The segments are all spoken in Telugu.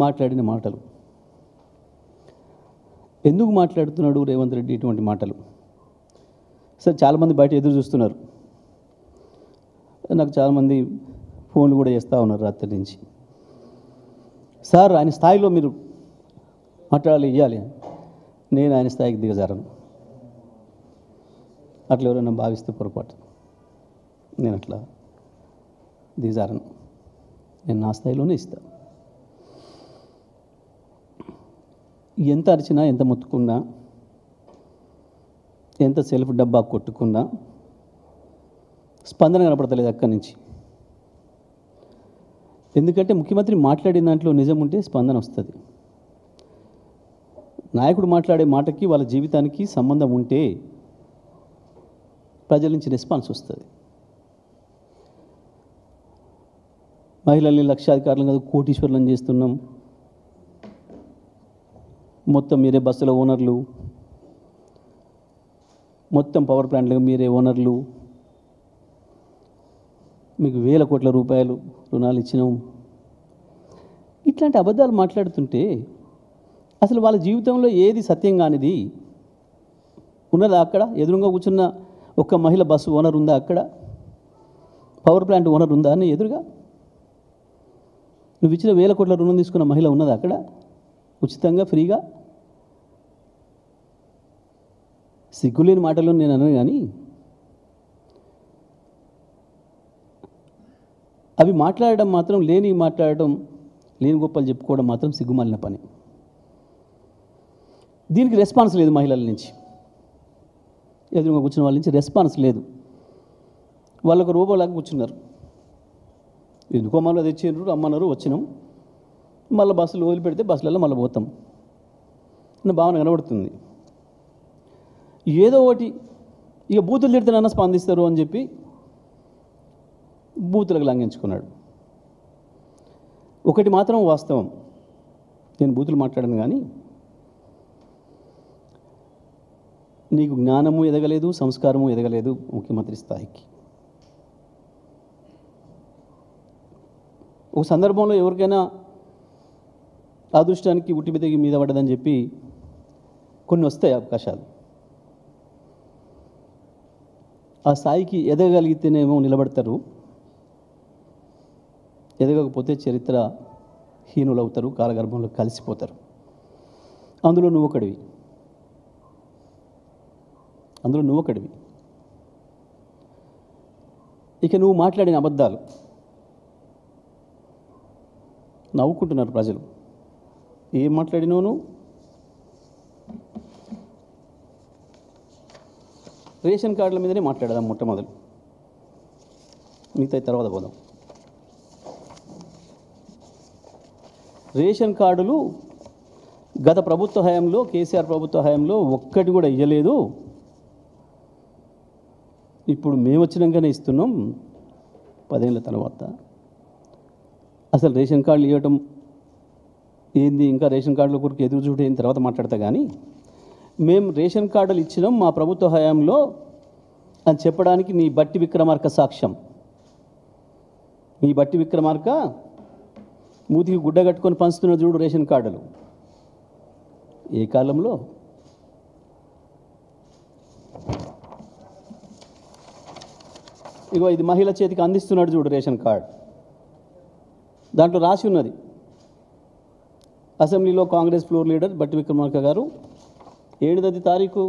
మాట్లాడిన మాటలు. ఎందుకు మాట్లాడుతున్నాడు రేవంత్ రెడ్డి ఇటువంటి మాటలు? సార్ చాలామంది బయట ఎదురు చూస్తున్నారు. నాకు చాలామంది ఫోన్లు కూడా చేస్తూ ఉన్నారు రాత్రి నుంచి. సార్ ఆయన స్థాయిలో మీరు మాట్లాడాలి, ఇవ్వాలి. నేను ఆయన స్థాయికి దిగజారను. అట్లా ఎవరైనా భావిస్తే పొరపాటు. నేను అట్లా దిగజారను. నేను నా స్థాయిలోనే ఇస్తాను. ఎంత అరిచినా, ఎంత మొత్తుకున్నా, ఎంత సెల్ఫ్ డబ్బా కొట్టుకున్నా స్పందన కనపడతలేదు అక్కడి నుంచి. ఎందుకంటే ముఖ్యమంత్రి మాట్లాడిన దాంట్లో నిజం ఉంటే స్పందన వస్తుంది. నాయకుడు మాట్లాడే మాటకి వాళ్ళ జీవితానికి సంబంధం ఉంటే ప్రజల నుంచి రెస్పాన్స్ వస్తుంది. మహిళల్ని లక్షాధికారులను కాదు కోటీశ్వరులను చేస్తున్నాం, మొత్తం మీరే బస్సుల ఓనర్లు, మొత్తం పవర్ ప్లాంట్లకు మీరే ఓనర్లు, మీకు వేల కోట్ల రూపాయలు రుణాలు ఇచ్చినాం. ఇట్లాంటి అబద్ధాలు మాట్లాడుతుంటే అసలు వాళ్ళ జీవితంలో ఏది సత్యం కానిది ఉన్నదా? అక్కడ ఎదురుగా కూర్చున్న ఒక్క మహిళ బస్సు ఓనర్ ఉందా? అక్కడ పవర్ ప్లాంట్ ఓనర్ ఉందా అని ఎదురుగా? నువ్వు ఇచ్చిన వేల కోట్ల రుణం తీసుకున్న మహిళ ఉన్నదా అక్కడ ఉచితంగా, ఫ్రీగా? సిగ్గులేని మాటలు నేను అనను, కానీ అవి మాట్లాడడం మాత్రం, మాట్లాడడం, లేని గొప్పలు చెప్పుకోవడం మాత్రం సిగ్గుమాలిన పని. దీనికి రెస్పాన్స్ లేదు మహిళల నుంచి, ఎదురుగా కూర్చున్న వాళ్ళ నుంచి రెస్పాన్స్ లేదు. వాళ్ళకు రూపంలాగా కూర్చున్నారు. ఎందుకో మళ్ళీ తెచ్చిండ్రు, రమ్మన్నారు, వచ్చినాం, మళ్ళీ బస్సులు వదిలిపెడితే బస్సులలో మళ్ళీ పోతాం అన్న భావన కనబడుతుంది. ఏదో ఒకటి ఇక బూతులు తిడితేనన్నా స్పందిస్తారు అని చెప్పి బూతులకు లంఘించుకున్నాడు. ఒకటి మాత్రం వాస్తవం, నేను బూతులు మాట్లాడాను, కానీ నీకు జ్ఞానము ఎదగలేదు, సంస్కారము ఎదగలేదు ముఖ్యమంత్రి స్థాయికి. ఒక సందర్భంలో ఎవరికైనా అదృష్టానికి ఉట్టిమితికి మీద పడ్డదని చెప్పి కొన్ని వస్తాయి అవకాశాలు. ఆ స్థాయికి ఎదగలిగితేనేమో నిలబడతారు, ఎదగకపోతే చరిత్ర హీనులవుతారు, కాలగర్భంలో కలిసిపోతారు. అందులో నువ్వు ఒకడివి. ఇక నువ్వు మాట్లాడిన అబద్ధాలు నవ్వుకుంటున్నారు ప్రజలు. ఏం మాట్లాడినావు నువ్వు? రేషన్ కార్డుల మీదనే మాట్లాడదాం మొట్టమొదలు, మిగతా తర్వాత పోదాం. రేషన్ కార్డులు గత ప్రభుత్వ హయాంలో, కేసీఆర్ ప్రభుత్వ హయాంలో ఒక్కటి కూడా ఇవ్వలేదు. ఇప్పుడు మేము వచ్చినాకనే ఇస్తున్నాం 10 ఏళ్ళ తర్వాత. అసలు రేషన్ కార్డులు ఇవ్వటం ఏంది, ఇంకా రేషన్ కార్డుల కొరకు ఎదురు చూడు అయిన తర్వాత మాట్లాడతా, కానీ మేము రేషన్ కార్డులు ఇచ్చినాం మా ప్రభుత్వ హయాంలో అని చెప్పడానికి నీ బట్టి విక్రమార్క సాక్ష్యం. మీ బట్టి విక్రమార్క మూతికి గుడ్డ కట్టుకొని పంచుతున్న చూడు రేషన్ కార్డులు. ఏ కాలంలో? ఇగో ఇది మహిళ చేతికి అందిస్తున్నాడు చూడు రేషన్ కార్డు. దాంట్లో రాసి ఉన్నది, అసెంబ్లీలో కాంగ్రెస్ ఫ్లోర్ లీడర్ బట్టి విక్రమార్క గారు 7వ తారీఖు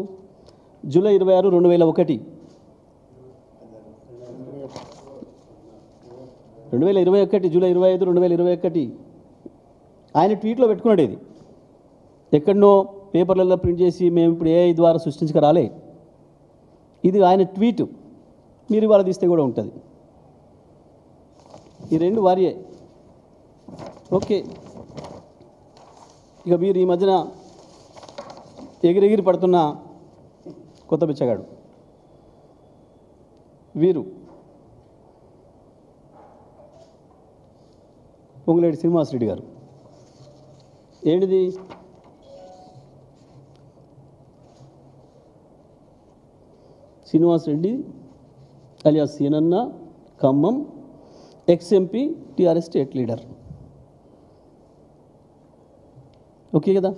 జూలై 26, 2001 జూలై 25, 2021 ఆయన ట్వీట్లో పెట్టుకున్నాడు. ఇది ఎక్కడనో పేపర్లలో ప్రింట్ చేసి మేము ఇప్పుడు AI ద్వారా సృష్టించక రాలే. ఇది ఆయన ట్వీట్, మీరు ఇవాళ తీస్తే కూడా ఉంటుంది. ఈ రెండు వారియే. ఓకే, ఇక మీరు ఈ మధ్యన ఎగిరెగిరి పడుతున్న కొత్త బిచ్చగాడు వీరు పొంగులేటి శ్రీనివాసరెడ్డి గారు. ఏంటిది? Srinivasa Reddy alias Seenanna, Khammam, ex MP, TRS state leader. Okay కదా?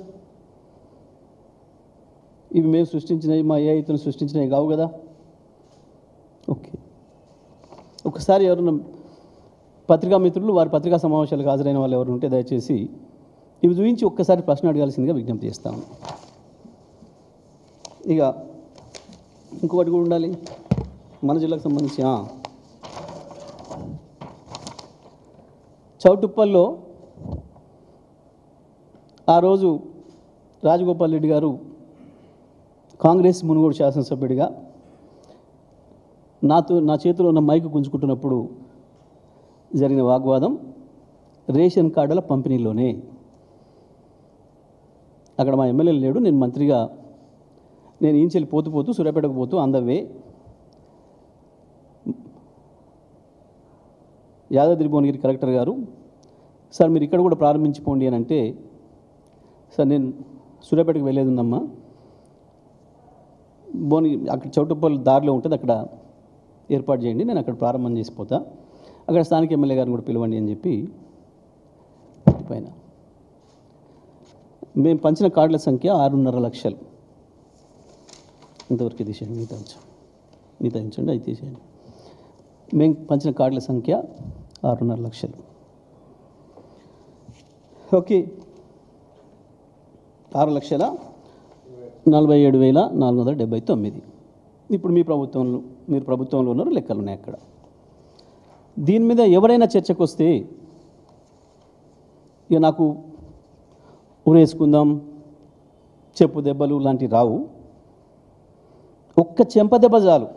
ఇవి మేము సృష్టించినవి, మా ఏఐతులు సృష్టించినవి కావు కదా? ఓకే. ఒకసారి ఎవరన్నా పత్రికా మిత్రులు వారి పత్రికా సమావేశాలకు హాజరైన వాళ్ళు ఎవరు ఉంటే దయచేసి ఇవి చూపించి ఒక్కసారి ప్రశ్న అడగాల్సిందిగా విజ్ఞప్తి చేస్తాను. ఇక ఇంకొకటి కూడా ఉండాలి మన జిల్లాకు సంబంధించి. చౌటుప్పల్లో ఆ రోజు రాజగోపాల్ రెడ్డి గారు కాంగ్రెస్ మునుగోడు శాసనసభ్యుడిగా నా చేతిలో ఉన్న మైకు గుంజుకుంటున్నప్పుడు జరిగిన వాగ్వాదం రేషన్ కార్డుల పంపిణీలోనే. అక్కడ మా ఎమ్మెల్యే లేడు, నేను మంత్రిగా నేను ఈంచెల్లి పోతూ సూర్యాపేటకు పోతూ అందవే యాదాద్రి భువనగిరి కలెక్టర్ గారు, సార్ మీరు ఇక్కడ కూడా ప్రారంభించిపోండి అని అంటే, సార్ నేను సూర్యాపేటకు వెళ్ళేది ఉందమ్మా, భువనగిరి అక్కడ చౌటుప్పల్ దారిలో ఉంటుంది, అక్కడ ఏర్పాటు చేయండి, నేను అక్కడ ప్రారంభం చేసిపోతా, అక్కడ స్థానిక ఎమ్మెల్యే గారిని కూడా పిలవండి అని చెప్పి పైన మేము పంచిన కార్డుల సంఖ్య 6.5 లక్షలు. ఇంతవరకు తీసేయండి, మిగతా ఉంచండి, అది తీసేయండి. మేము పంచిన కార్డుల సంఖ్య 6.5 లక్షలు. ఓకే, 6,47,479. ఇప్పుడు మీరు ప్రభుత్వంలో ఉన్నారు, లెక్కలు ఉన్నాయి అక్కడ. దీని మీద ఎవరైనా చర్చకు వస్తే ఇక నాకు ఊరేసుకుందాం, చెప్పు దెబ్బలు లాంటివి రావు. ఒక్క చెంప దెబ్బ చాలు.